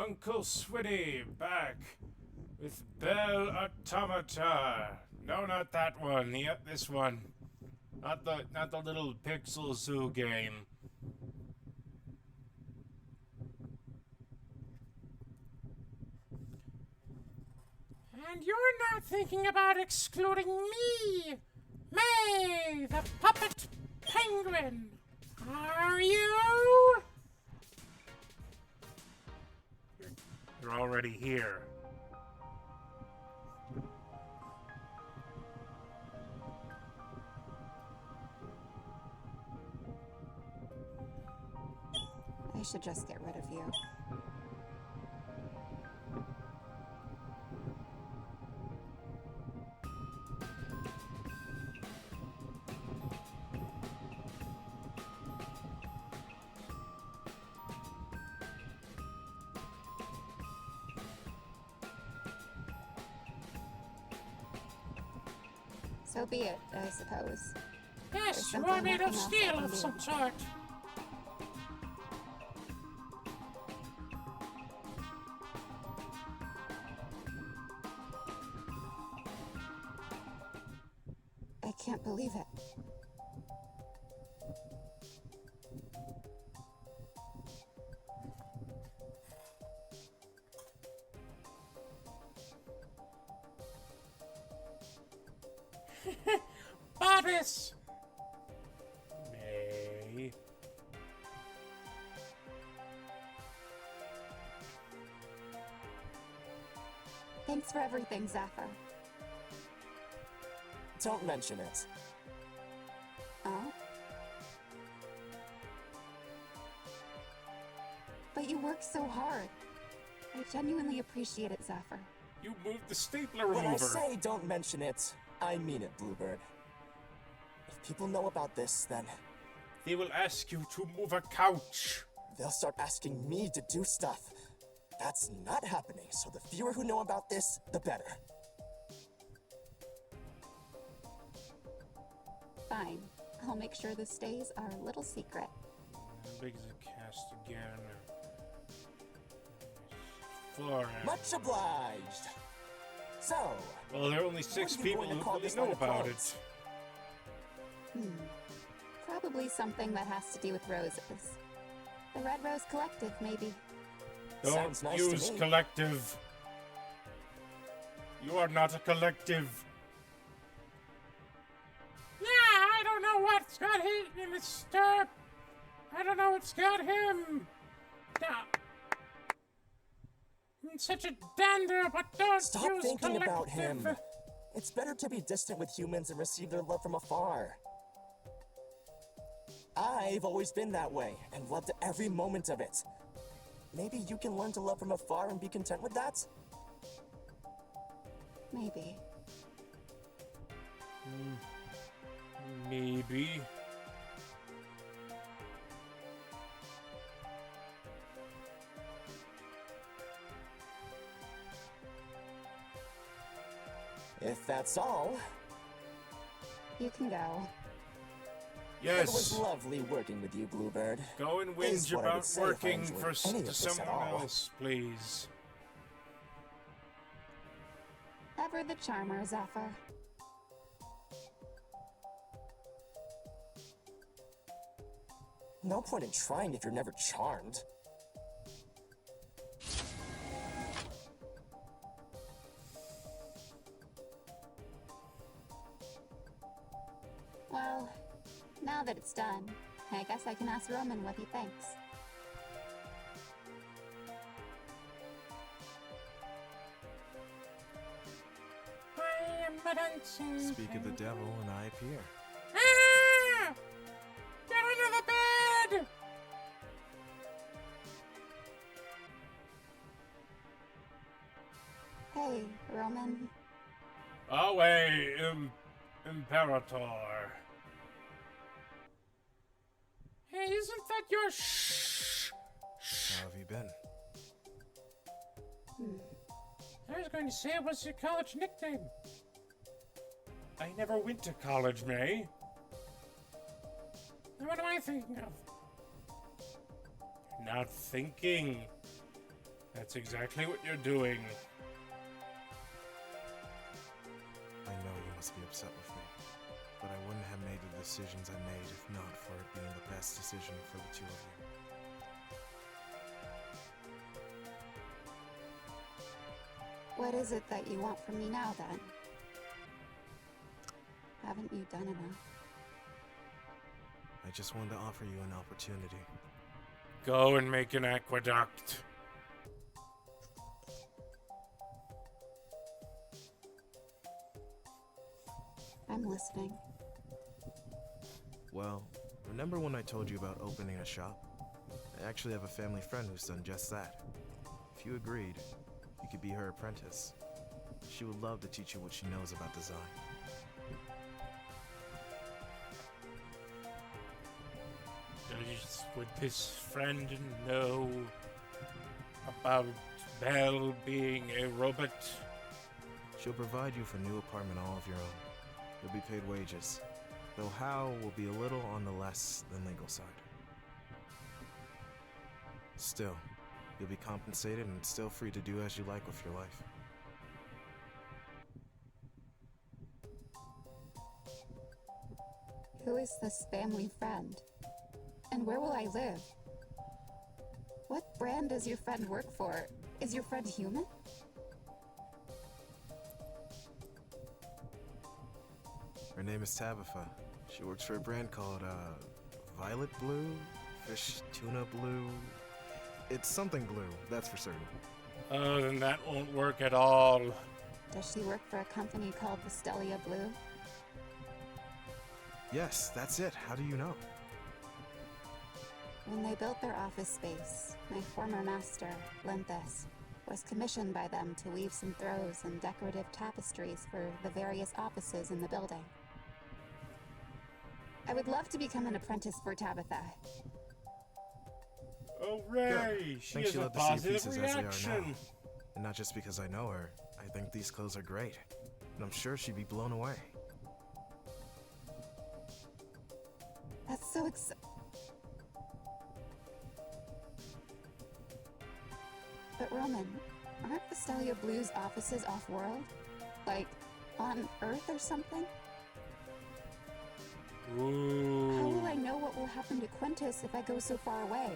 Uncle Swinney back with Belle Automata. No, not that one. Yep, this one. Not the little Pixel Zoo game. And you're not thinking about excluding me, May, the puppet penguin, are you? You're already here. I should just get rid of you. So be it, I suppose. Yes, you are made of steel of some sort. I can't believe it. Bodice! May. Thanks for everything, Zephyr. Don't mention it. Oh? But you work so hard. I genuinely appreciate it, Zephyr. You moved the stapler When I remover. say don't mention it, I mean it, Bluebird. If people know about this, then They will ask you to move a couch. they'll start asking me to do stuff. That's not happening, so the fewer who know about this, the better. Fine. I'll make sure this stays our little secret. How big is the cast again? Four. Much obliged. So, Well, there are only 6 what are you people going to who call really this know line of about clothes? it. Probably something that has to do with roses. The Red Rose Collective, maybe. Don't Sounds nice to use me. collective. You are not a collective. Yeah, I don't know what's got him in his stir. I don't know what's got him. Such a dander, but don't Stop use thinking collective. about him. It's better to be distant with humans and receive their love from afar. I've always been that way and loved every moment of it. Maybe you can learn to love from afar and be content with that? Maybe. Maybe. If that's all, You can go. it was Yes. lovely working with you, Bluebird. Go and Is whinge what I would about say if I working enjoyed for any of this at someone all. else, please. Ever the charmer, Zephyr. No point in trying if you're never charmed. Well, now that it's done, I guess I can ask Roman what he thinks. I am a dancing. Speak of the devil, and I appear. Ah! Get under the bed! Hey, Roman. Away, Imperator. Hey, isn't that your shh? How have you been? I was going to say it was your college nickname. I never went to college, May. Now what am I thinking of? Not thinking. That That's exactly what you're doing. I know you must be upset with me, but I wouldn't have made the decisions I made if not for it being the best decision for the two of you. What is it that you want from me now, then? Haven't you done enough? I just wanted to offer you an opportunity. Go and make an aqueduct. I'm listening. Well, remember when I told you about opening a shop? I actually have a family friend who's done just that. If you agreed, you could be her apprentice. She would love to teach you what she knows about design. Would this friend know about Belle being a robot? She'll provide you with a new apartment all of your own. You'll be paid wages, though how will be a little on the less than legal side. Still, you'll be compensated and still free to do as you like with your life. Who is this family friend? And where will I live? What brand does your friend work for? Is your friend human? Her name is Tabitha. She works for a brand called, Violet Blue? Fish Tuna Blue? It's something blue, that's for certain. Oh, then that won't work at all. Does she work for a company called Vistelia Blue? Yes, that's it. How do you know? When they built their office space, my former master, Linthus, was commissioned by them to weave some throws and decorative tapestries for the various offices in the building. I would love to become an apprentice for Tabitha. Hooray! She Think has she'll a love to see your positive pieces as they are reaction. now. And not just because I know her. I think these clothes are great. And I'm sure she'd be blown away. That's so exciting. But Roman, aren't Vistelia Blue's offices off-world? Like, on Earth or something? Ooh. How will I know what will happen to Quintus if I go so far away?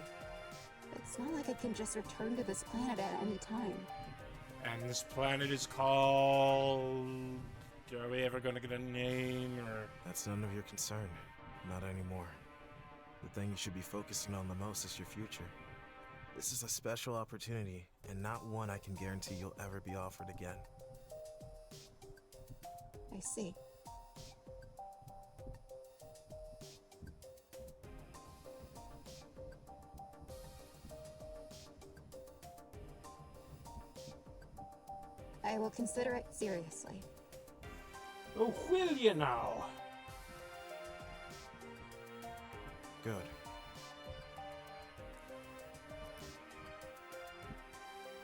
It's not like I can just return to this planet at any time. And this planet is called... Are we ever gonna get a name, or... That's none of your concern. Not anymore. The thing you should be focusing on the most is your future. This is a special opportunity, and not one I can guarantee you'll ever be offered again. I see. I will consider it seriously. Oh, will you now? Good.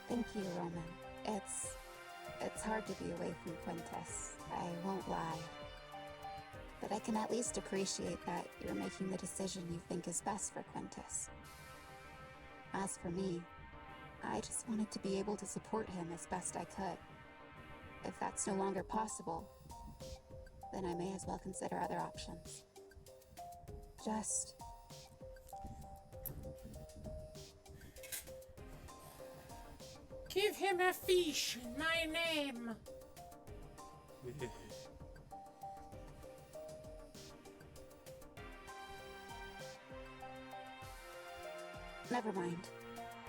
Thank you, Roman. It's hard to be away from Quintus. I won't lie. But I can at least appreciate that you're making the decision you think is best for Quintus. As for me, I just wanted to be able to support him as best I could. If that's no longer possible, then I may as well consider other options. Just... Give him a fish in my name. Never mind.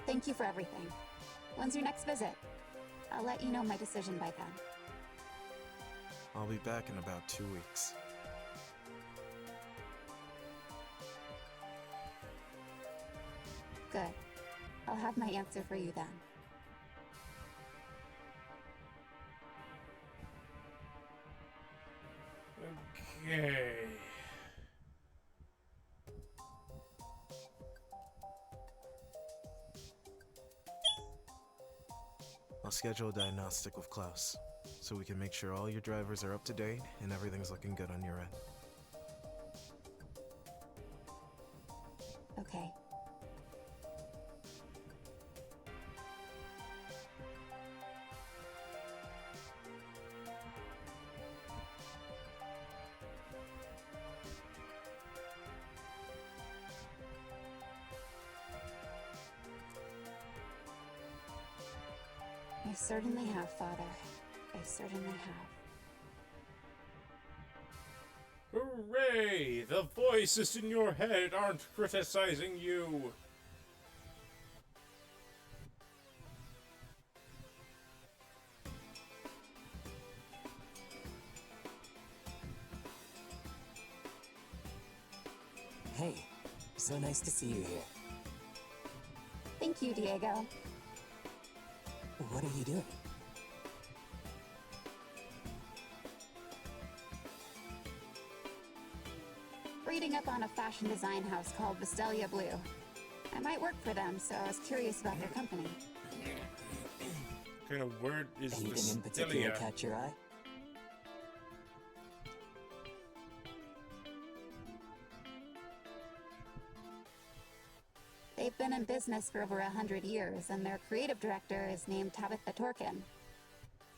Thank you for everything. When's your next visit? I'll let you know my decision by then. I'll be back in about 2 weeks. Good. I'll have my answer for you then. Okay. I'll schedule a diagnostic with Klaus, so we can make sure all your drivers are up to date and everything's looking good on your end. Okay. I certainly have, Father. I certainly have. Hooray! The voices in your head aren't criticizing you. Hey, so nice to see you here. Thank you, Diego. What are you doing? Reading up on a fashion design house called Vistelia Blue. I might work for them, so I was curious about their company. What kind of word is Anything in particular Vistelia? catch your eye? They've been in business for over 100 years, and their creative director is named Tabitha Torkin.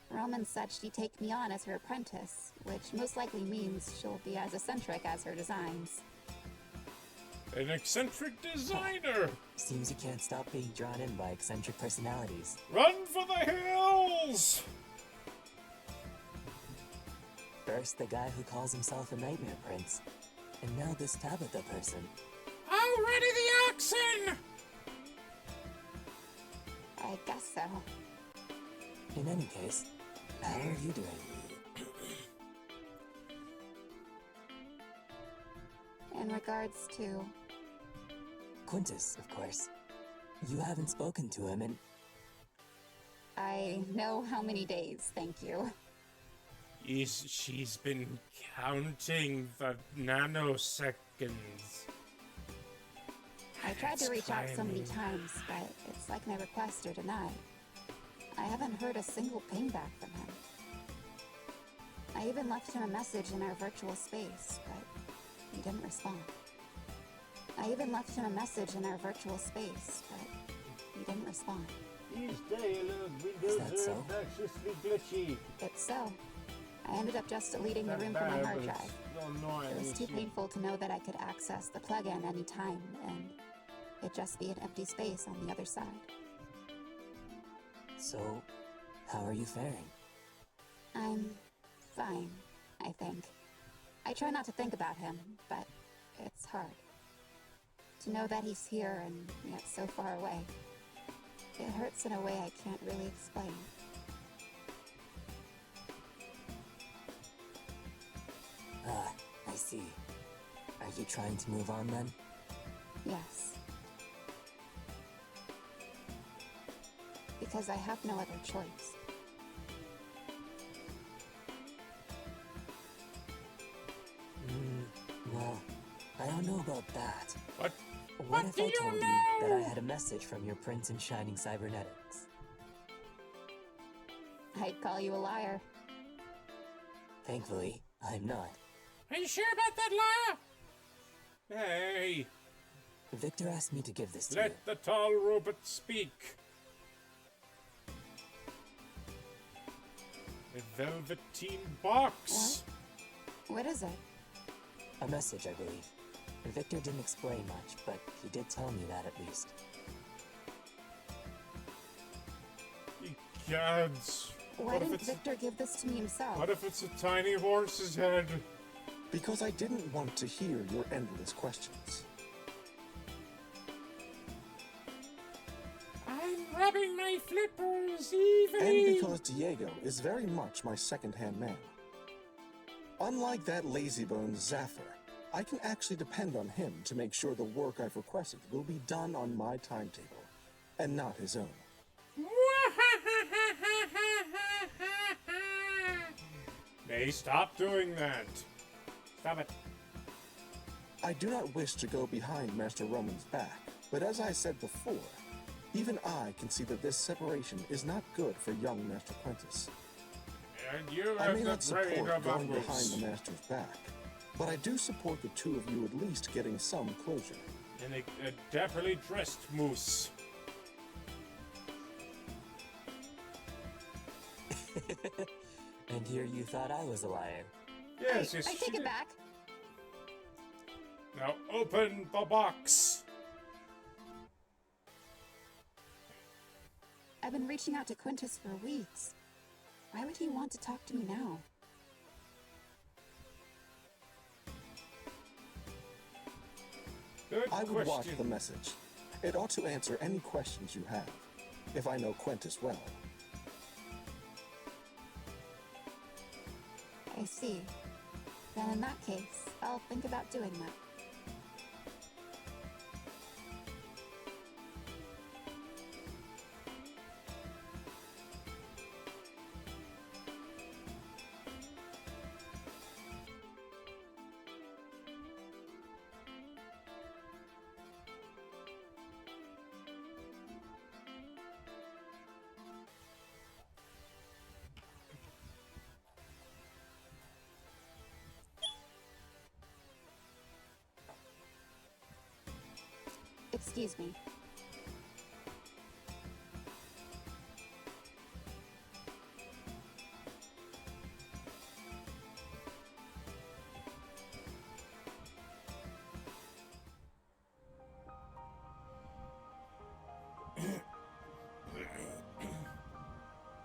Roman said she'd take me on as her apprentice, which most likely means she'll be as eccentric as her designs. An eccentric designer! Seems you can't stop being drawn in by eccentric personalities. Run for the hills! First, the guy who calls himself a nightmare prince, and now this Tabitha person. Oh, ready the oxen! I guess so. In any case, how are you doing? In regards to... Quintus, of course. You haven't spoken to him in... I know how many days, thank you. She's been counting the nanoseconds. I tried to reach out so many Timing. times, but it's like my requests are denied. I haven't heard a single ping back from him. I even left him a message in our virtual space, but he didn't respond. He didn't respond. These days, Is that so? obnoxiously glitchy. It's so. I ended up just deleting the room from my hard drive. It was too painful to know that I could access the plugin anytime, and it'd just be an empty space on the other side. So, how are you faring? I'm fine, I think. I try not to think about him, but it's hard. To know that he's here and yet so far away. It hurts in a way I can't really explain. Ah, I see. Are you trying to move on then? Yes. Because I have no other choice. Well, I don't know about that. What? What if do I you told you know? that I had a message from your prince in shining cybernetics? I'd call you a liar. Thankfully, I'm not. Are you sure about that, Lara? Hey, Victor asked me to give this to you. let the tall robot speak. A velveteen box. What is it? A message, I believe. Victor didn't explain much, but he did tell me that at least. Ye gods. Why What if didn't it's Victor give this to me himself? what if it's a tiny horse's head? Because I didn't want to hear your endless questions. I'm rubbing my flippers And evenly. because Diego is very much my second-hand man. Unlike that lazybone Zafir, I can actually depend on him to make sure the work I've requested will be done on my timetable, and not his own. May stop doing that. Stop it. I do not wish to go behind Master Roman's back, but as I said before, even I can see that this separation is not good for young Master Quintus. And you I have may the not brain support of a going behind moose. the Master's back, but I do support the two of you at least getting some closure. And a dapperly dressed moose. And here you thought I was a liar. Yes, I yes. take it back. Now open the box. A I've been reaching out to Quintus for weeks. Why would he want to talk to me now? Good I would watch question. the message. It ought to answer any questions you have, if I know Quintus well. I see. Then in that case, I'll think about doing that. Excuse me.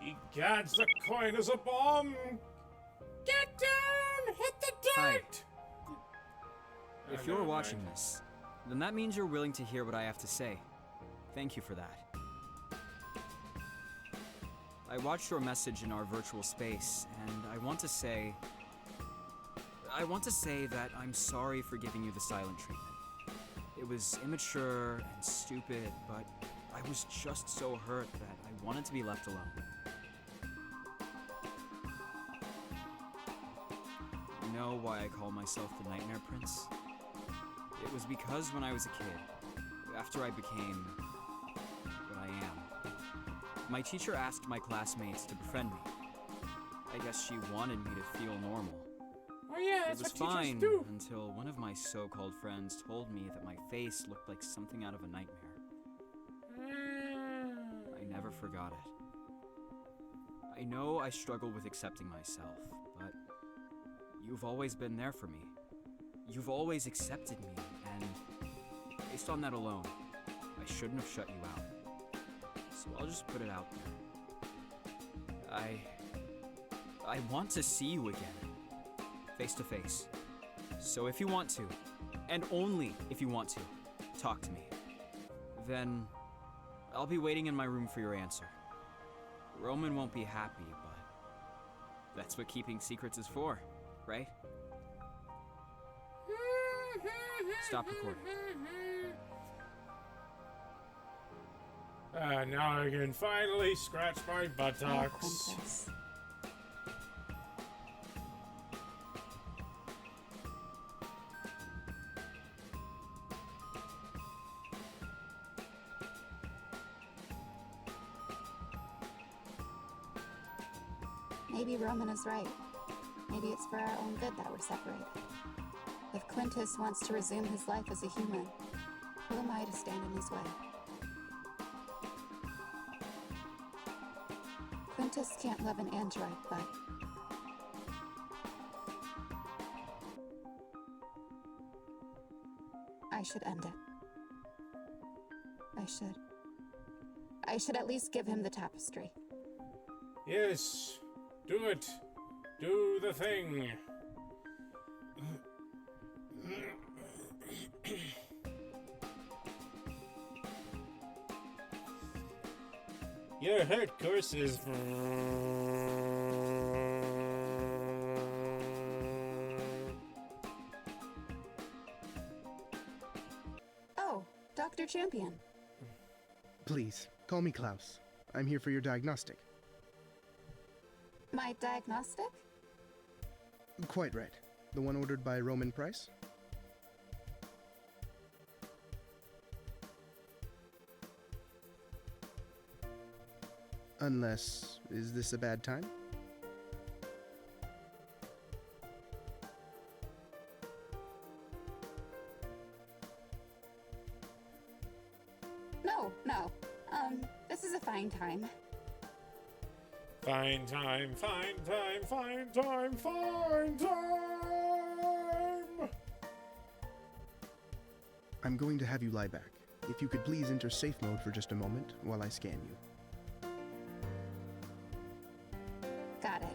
Egads, the coin is a bomb! Get down! Hit the Hi. dirt! If never you're mind. watching this, then that means you're willing to hear what I have to say. Thank you for that. I watched your message in our virtual space, and I want to say that I'm sorry for giving you the silent treatment. It was immature and stupid, but I was just so hurt that I wanted to be left alone. You know why I call myself the Nightmare Prince? It was because when I was a kid, after I became what I am, my teacher asked my classmates to befriend me. I guess she wanted me to feel normal. Oh yeah, It that's was what teachers fine do. until one of my so-called friends told me that my face looked like something out of a nightmare. I never forgot it. I know I struggle with accepting myself, but you've always been there for me. You've always accepted me, and based on that alone, I shouldn't have shut you out. So I'll just put it out there. I want to see you again, face to face. So if you want to, and only if you want to, talk to me. Then I'll be waiting in my room for your answer. Roman won't be happy, but that's what keeping secrets is for, right? Stop recording. Now I can finally scratch my Oh, buttocks. Quintus. Maybe Roman is right. Maybe it's for our own good that we're separated. If Quintus wants to resume his life as a human, who am I to stand in his way? Quintus can't love an android, but I should end it. I should at least give him the tapestry. Yes, do it. Do the thing. Your hurt courses. Oh, Dr. Champion. Please, call me Klaus. I'm here for your diagnostic. My diagnostic? Quite right. The one ordered by Roman Price? Unless, is this a bad time? No. This is a fine time. Fine time, fine time, fine time, fine time! I'm going to have you lie back. If you could please enter safe mode for just a moment while I scan you. Got it.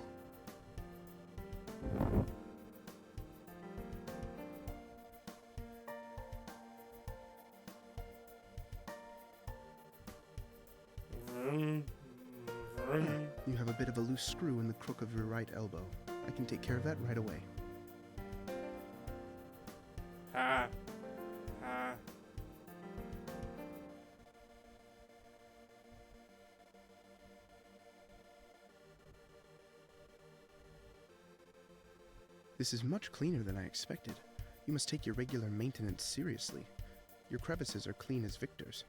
Vroom, vroom. You have a bit of a loose screw in the crook of your right elbow. I can take care of that right away. Ha. Ha. This is much cleaner than I expected. You must take your regular maintenance seriously. Your crevices are clean as Victor's.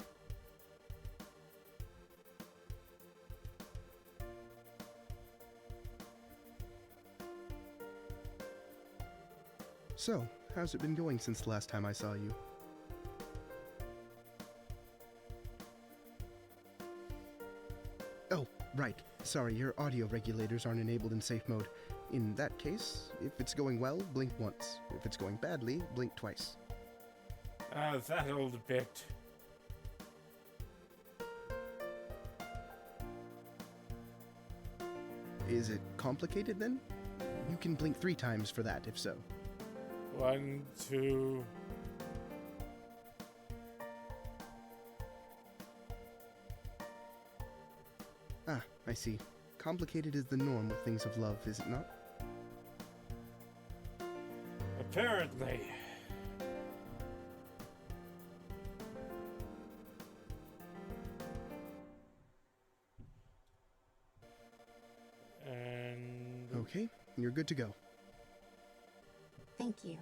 So, how's it been going since the last time I saw you? Oh, right. Sorry, your audio regulators aren't enabled in safe mode. In that case, if it's going well, blink once. If it's going badly, blink twice. Ah, that old bit. Is it complicated then? You can blink 3 times for that, if so. 1, 2. Ah, I see. Complicated is the norm with things of love, is it not? Apparently. And Okay, you're good to go. Thank you.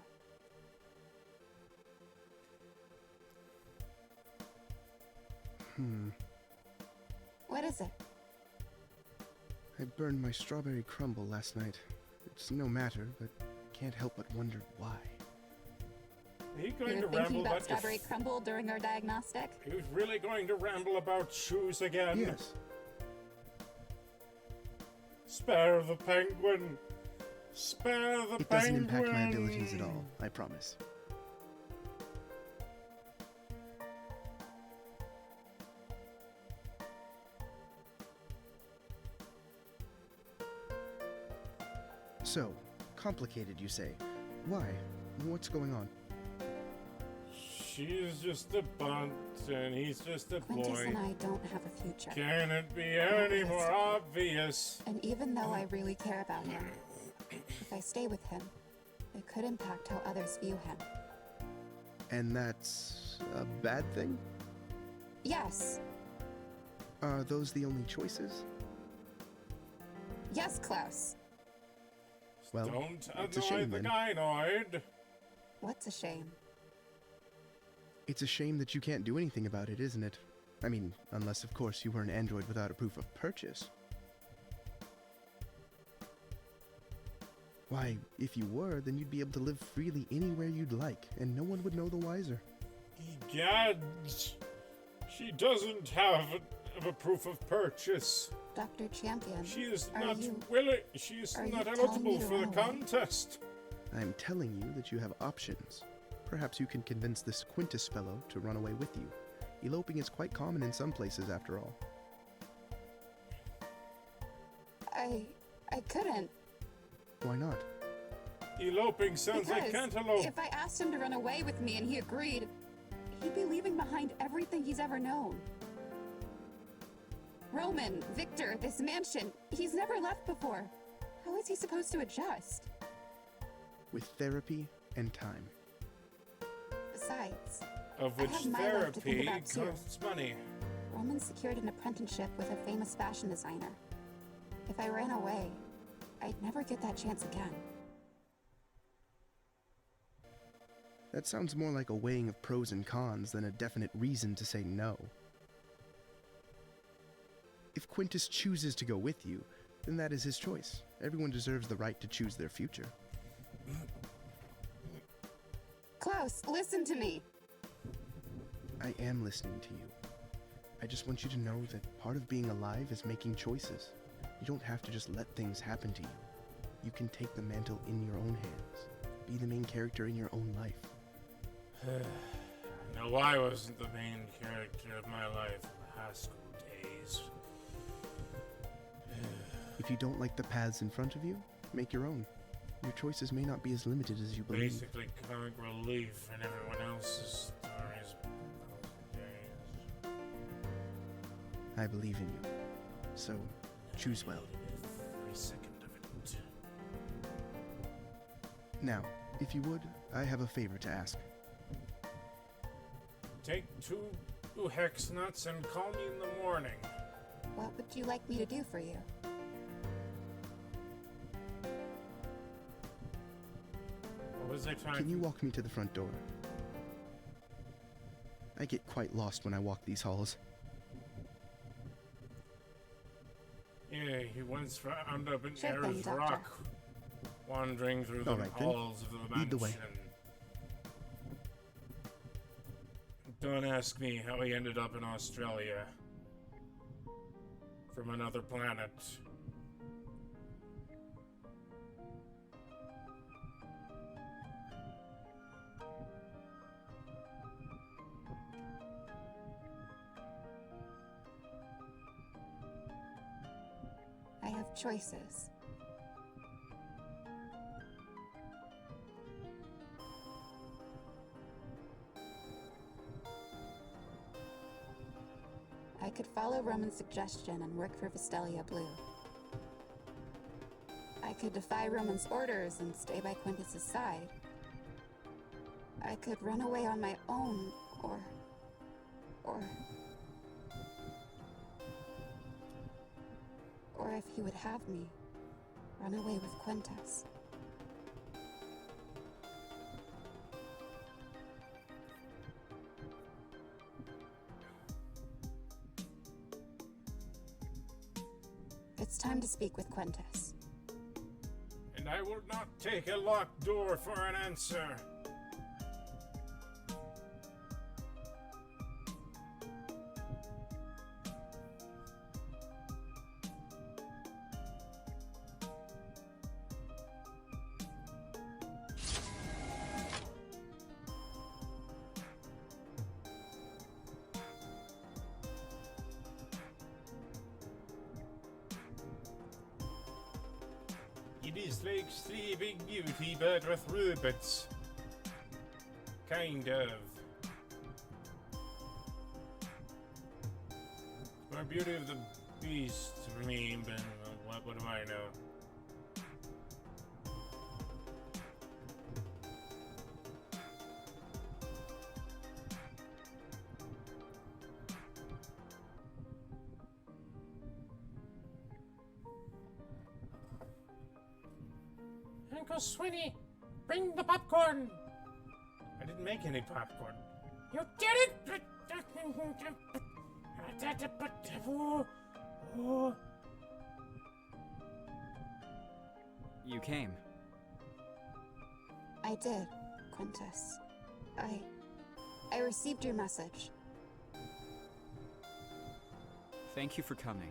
What is it? I burned my strawberry crumble last night. It's no matter, but can't help but wonder why. are you You going were to thinking ramble about about your strawberry crumble during our diagnostic? He was really going to ramble about shoes again? Yes, Spare the penguin! Spare the it penguin! doesn't impact my abilities at all, I promise. So, complicated, you say. Why? What's going on? She's just a bunt, and he's just a Quintus boy. and I don't have a future. Can it be any more obvious? And even though I really care about him, if I stay with him, it could impact how others view him. And that's a bad thing? Yes. Are those the only choices? Yes, Klaus. Well, Don't it's a annoy shame the then. gynoid. What's a shame? It's a shame that you can't do anything about it, isn't it? I mean, unless of course you were an android without a proof of purchase. Why, if you were, then you'd be able to live freely anywhere you'd like, and no one would know the wiser. Egads. She doesn't have a proof of purchase. Dr. Champion, She is are not you... willing. She is are you not telling eligible me to for the run away? contest. I'm telling you that you have options. Perhaps you can convince this Quintus fellow to run away with you. Eloping is quite common in some places, after all. I couldn't. Why not? Eloping sounds like Because cantaloupe. if I asked him to run away with me and he agreed, he'd be leaving behind everything he's ever known. Roman, Victor, this mansion, he's never left before. How is he supposed to adjust? With therapy and time. Besides, Of I which have my life to think therapy about, too. costs money. Roman secured an apprenticeship with a famous fashion designer. If I ran away, I'd never get that chance again. That sounds more like a weighing of pros and cons than a definite reason to say no. If Quintus chooses to go with you, then that is his choice. Everyone deserves the right to choose their future. Klaus, listen to me! I am listening to you. I just want you to know that part of being alive is making choices. You don't have to just let things happen to you. You can take the mantle in your own hands. Be the main character in your own life. No, I wasn't the main character of my life in the high school days. If If you don't like the paths in front of you, make your own. Your choices may not be as limited as you believe. Basically, comic relief in everyone else's stories. I believe in you. So, choose well. Every second of it. Now, if you would, I have a favor to ask. Take two hex nuts and call me in the morning. What would you like me to do for you? What was I trying Can you walk me to the front door? I get quite lost when I walk these halls. Yeah, he once found up in Sure thing, Aerith Doctor. Rock, wandering through the All right, then. halls of the mansion. Lead the way. Don't ask me how he ended up in Australia. From another planet. I have choices. I could follow Roman's suggestion and work for Vistelia Blue. I could defy Roman's orders and stay by Quintus's side. I could run away on my own, or if he would have me, run away with Quintus. It's time to speak with Quintus. And I will not take a locked door for an answer. It is like Sleeping Beauty, but with robots. Kind of. More Beauty of the Beast for me, but what do I know? Uncle Swinney, bring the popcorn. I didn't make any popcorn. You did it! Oh. You came. I did, Quintus. I received your message. Thank you for coming.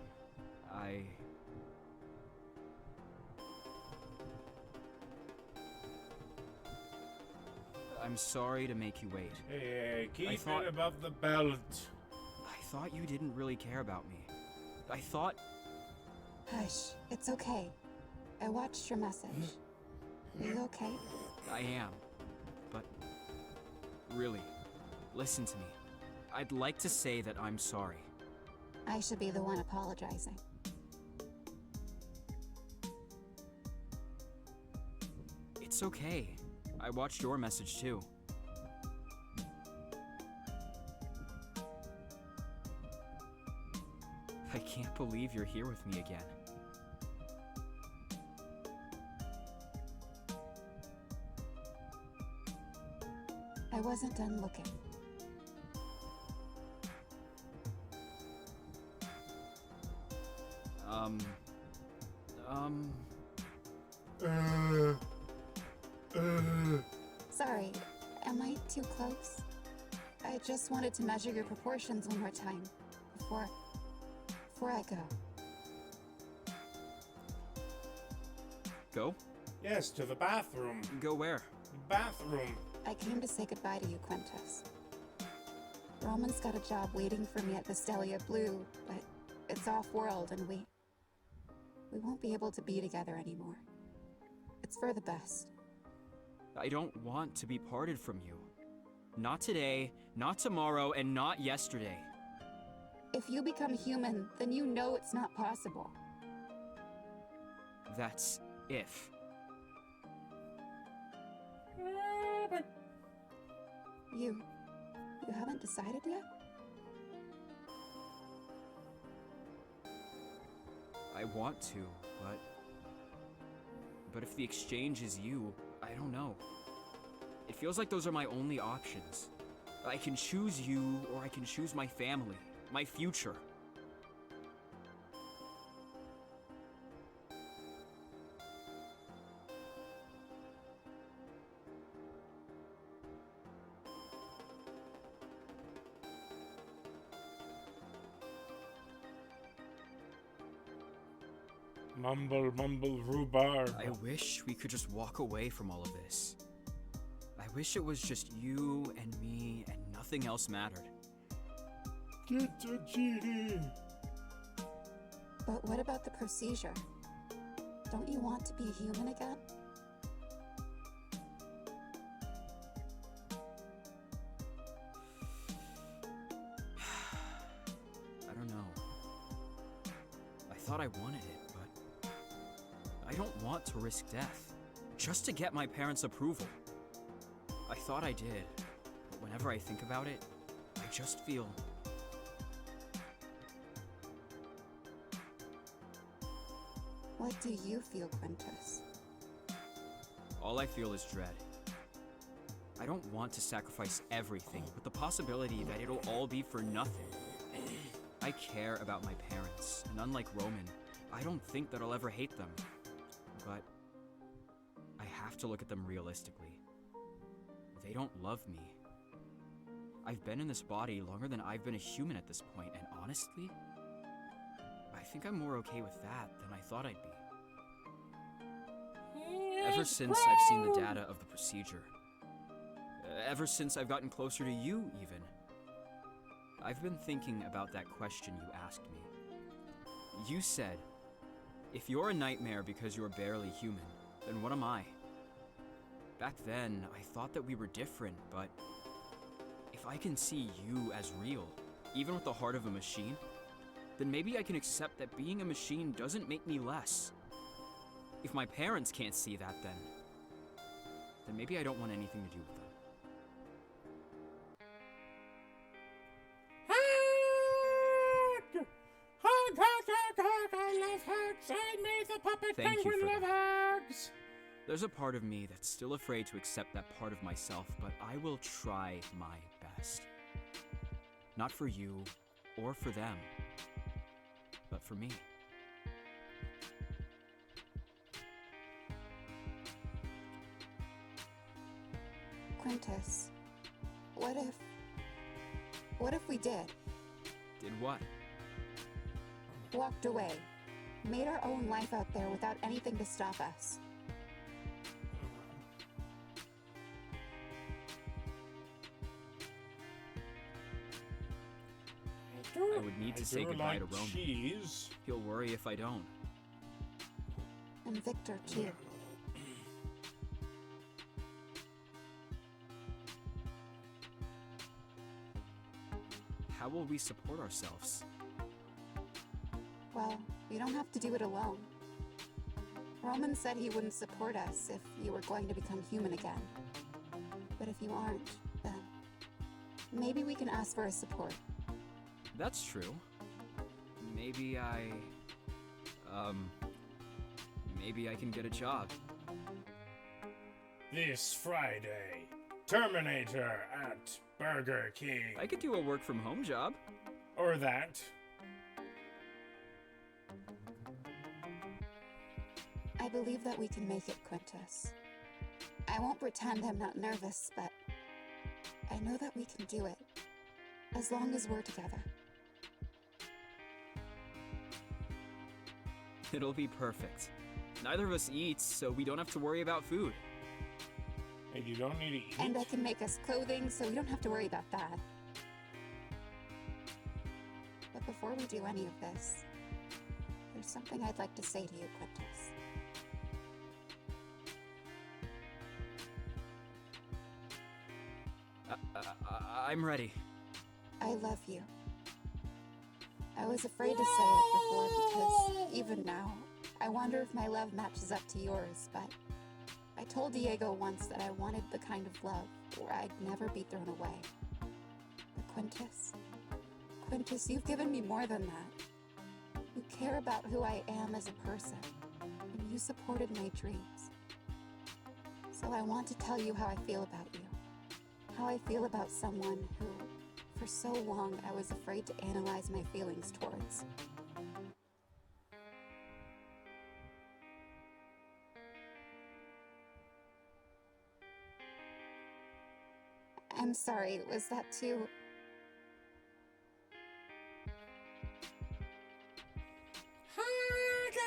I'm sorry to make you wait. Hey, keep thought- it above the belt. I thought you didn't really care about me. I thought... Hush, it's okay. I watched your message. Are you okay? I am. But... really, listen to me. I'd like to say that I'm sorry. I should be the one apologizing. It's okay. I watched your message too. I can't believe you're here with me again. I wasn't done looking. Sorry, am I too close? I just wanted to measure your proportions one more time before I go. Go? Yes, to the bathroom. Go where? The bathroom. I came to say goodbye to you, Quintus. Roman's got a job waiting for me at Vistelia Blue, but it's off-world and we won't be able to be together anymore. It's for the best. I don't want to be parted from you. Not today, not tomorrow, and not yesterday. If you become human, then you know it's not possible. That's if. But You haven't decided yet? I want to, but if the exchange is you, I don't know. It feels like those are my only options. I can choose you, or I can choose my family, my future. Mumble, mumble, rhubarb. I wish we could just walk away from all of this. I wish it was just you and me and nothing else mattered. Get to cheating. But what about the procedure? Don't you want to be human again? I don't know. I thought I wanted it, but I don't want to risk death just to get my parents' approval. I thought I did, but whenever I think about it, I just feel... What do you feel, Quintus? All I feel is dread. I don't want to sacrifice everything with the possibility that it'll all be for nothing. I care about my parents, and unlike Roman, I don't think that I'll ever hate them. But I have to look at them realistically. They don't love me. I've been in this body longer than I've been a human at this point, and honestly, I think I'm more okay with that than I thought I'd be. Ever since I've seen the data of the procedure, ever since I've gotten closer to you, even, I've been thinking about that question you asked me. You said, if you're a nightmare because you're barely human, then what am I? Back then, I thought that we were different, but if I can see you as real, even with the heart of a machine, then maybe I can accept that being a machine doesn't make me less. If my parents can't see that, then maybe I don't want anything to do with them. hug! Hug, hug, hug, hug! I love hugs! I made the puppet Thank you penguin for love that. hugs! There's a part of me that's still afraid to accept that part of myself, but I will try my best. Not for you or for them, but for me. Quintus, what if we did? Did what? Walked away. Made our own life out there without anything to stop us. I would need to say goodbye to Roman. Cheese. He'll worry if I don't. And Victor, too. How will we support ourselves? Well, we don't have to do it alone. Roman said he wouldn't support us if you were going to become human again. But if you aren't, then maybe we can ask for his support. That's true. Maybe maybe I can get a job. This Friday, Terminator at Burger King. I could do a work from home job. Or that. I believe that we can make it, Quintus. I won't pretend I'm not nervous, but I know that we can do it. As long as we're together. It'll be perfect. Neither of us eats, so we don't have to worry about food. And you don't need to eat. And I can make us clothing, so we don't have to worry about that. But before we do any of this, there's something something I'd like to say to you, Quintus. I'm ready. I love you. I was afraid to say it before because, even now, I wonder if my love matches up to yours, but I told Diego once that I wanted the kind of love where I'd never be thrown away. But Quintus, you've given me more than that. You care about who I am as a person, and you supported my dreams. So I want to tell you how I feel about you. How I feel about someone who, for so long, I was afraid to analyze my feelings towards. I'm sorry, was that too...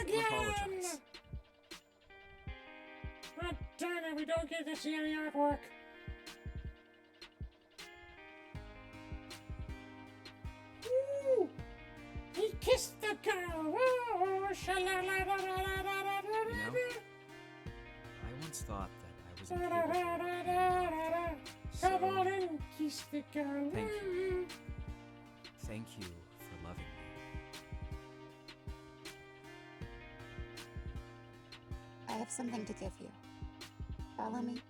You apologize. God darn it, we don't get to see any artwork. Ooh! He kissed the girl! Oh, You know, I once thought that I was incapable. Come on and kiss the girl. Thank you. Thank you for loving me. I have something to give you. Follow me?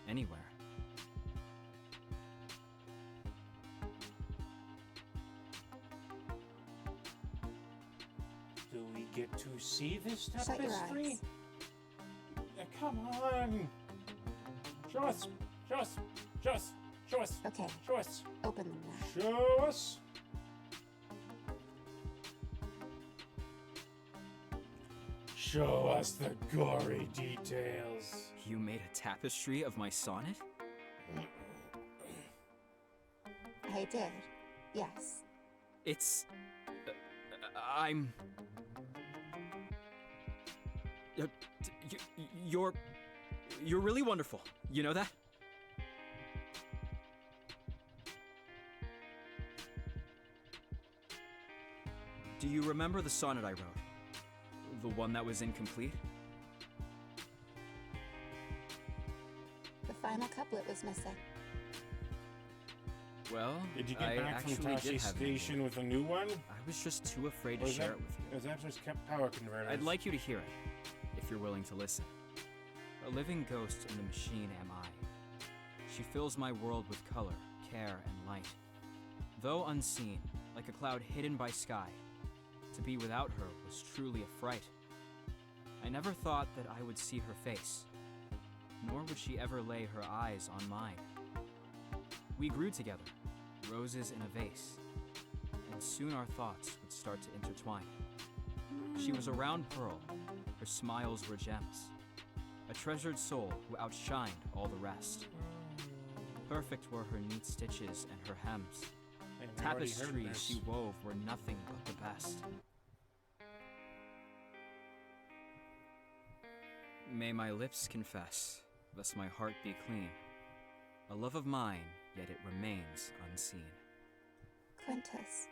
Anywhere. Do we get to see this Shut your tapestry? eyes. Come on! Show us! Show us! Show us! Show us! Okay, Show us! open them now. Show us! Show us the gory details. You made a tapestry of my sonnet? I did. Yes. It's... I'm... You're really wonderful. You know that? Do you remember the sonnet I wrote? The one that was incomplete? The final couplet was missing. Well, Did you I get back from actually did Tashi have an Station idea. with a new one? I was just too afraid Or to is share that- it with you. Is that just kept power converters? I'd like you to hear it, if you're willing to listen. A living ghost in the machine am I. She fills my world with color, care, and light. Though unseen, like a cloud hidden by sky, to be without her was truly a fright. I never thought that I would see her face, nor would she ever lay her eyes on mine. We grew together, roses in a vase, and soon our thoughts would start to intertwine. She was a round pearl, her smiles were gems, a treasured soul who outshined all the rest. Perfect were her neat stitches and her hems. Hey, we already heard Tapestries this. she wove were nothing but the best. May my lips confess, thus my heart be clean. A love of mine, yet it remains unseen. Quintus,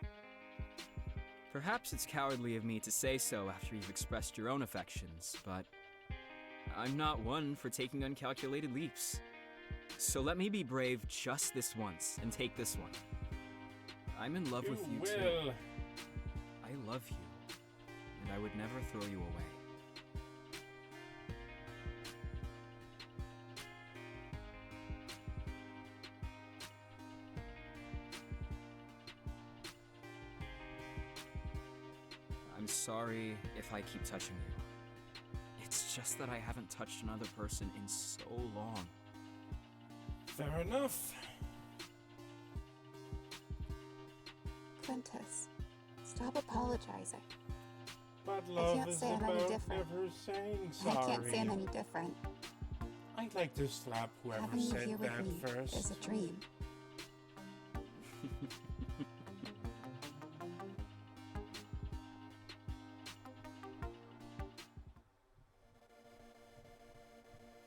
Perhaps it's cowardly of me to say so after you've expressed your own affections, but I'm not one for taking uncalculated leaps. So let me be brave just this once and take this one. I'm in love with you too. will. I love you, and I would never throw you away. I'm sorry if I keep touching you. It's just that I haven't touched another person in so long. Fair enough. Quintus, stop apologizing. But love can't is say I'm any about different. never saying I sorry. can't say I'm any different. I'd like to slap whoever Having you said here with that me first. is a dream.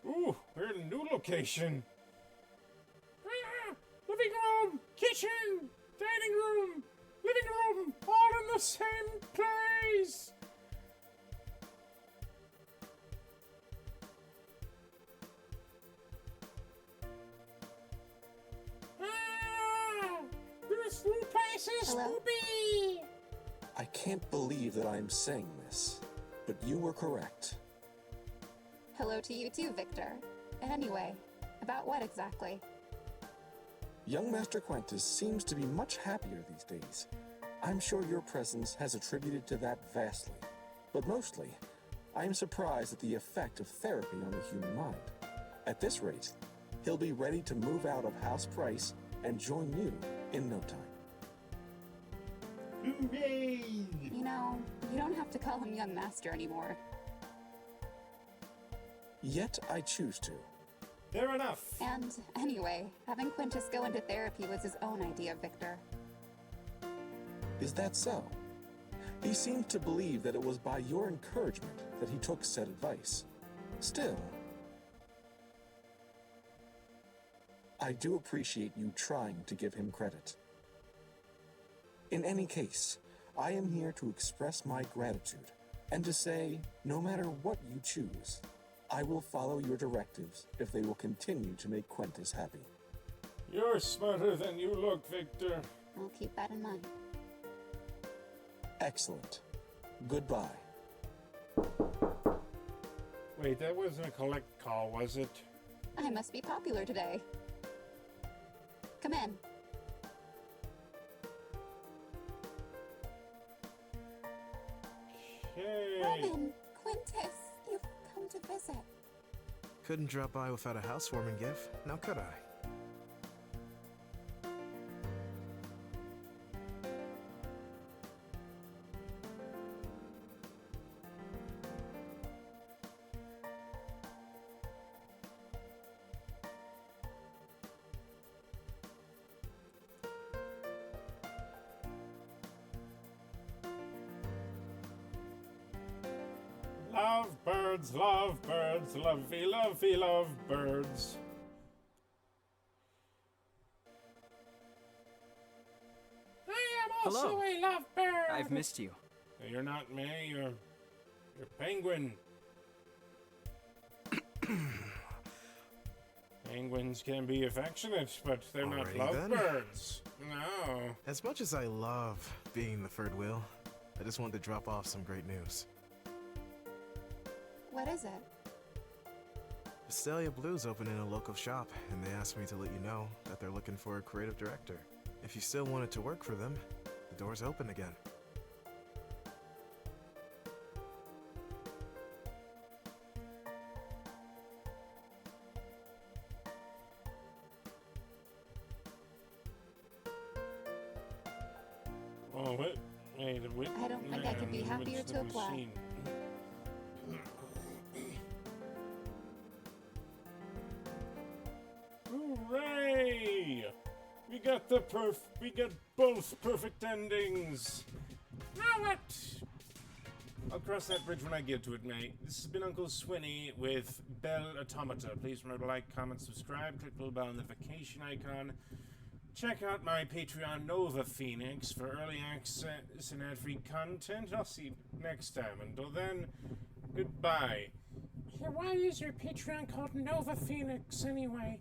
Ooh, we're in a new location. Ah, living room! the same place! Ah! This new place is Hello? spoopy! I can't believe that I'm saying this, but you were correct. Hello to you too, Victor. Anyway, about what exactly? Young Master Quentis seems to be much happier these days. I'm sure your presence has attributed to that vastly. But mostly, I am surprised at the effect of therapy on the human mind. At this rate, he'll be ready to move out of House Price and join you in no time. Hooray! You know, you don't have to call him young master anymore. Yet I choose to. Fair enough. And anyway, having Quintus go into therapy was his own idea, Victor. Is that so? He seemed to believe that it was by your encouragement that he took said advice. Still, I do appreciate you trying to give him credit. In any case, I am here to express my gratitude and to say, no matter what you choose, I will follow your directives if they will continue to make Quentis happy. You're smarter than you look, Victor. I'll keep that in mind. Excellent. Goodbye. Wait, that wasn't a collect call, was it? I must be popular today. Come in. Hey. Roman, Quintus, you've come to visit. Couldn't drop by without a housewarming gift, now could I? Love birds, lovey, lovey, love birds. I am also Hello. a lovebird! I've missed you. You're not me, you're penguin. Penguins can be affectionate, but they're not Alrighty then. lovebirds. No. As much as I love being the third wheel, I just wanted to drop off some great news. What is it? Vistalia Blue's opening a local shop, and they asked me to let you know that they're looking for a creative director. If you still wanted to work for them, the door's open again. Oh, wait, wait. I don't think I could be happier to apply. Machine. Hooray! We got both perfect endings. Now what? I'll cross that bridge when I get to it, mate. This has been Uncle Swinney with Belle Automata. Please remember to like, comment, subscribe, click the little bell notification icon. Check out my Patreon Nova Phoenix for early access and ad-free content. I'll see you next time. Until then, goodbye. Why is your Patreon called Nova Phoenix anyway?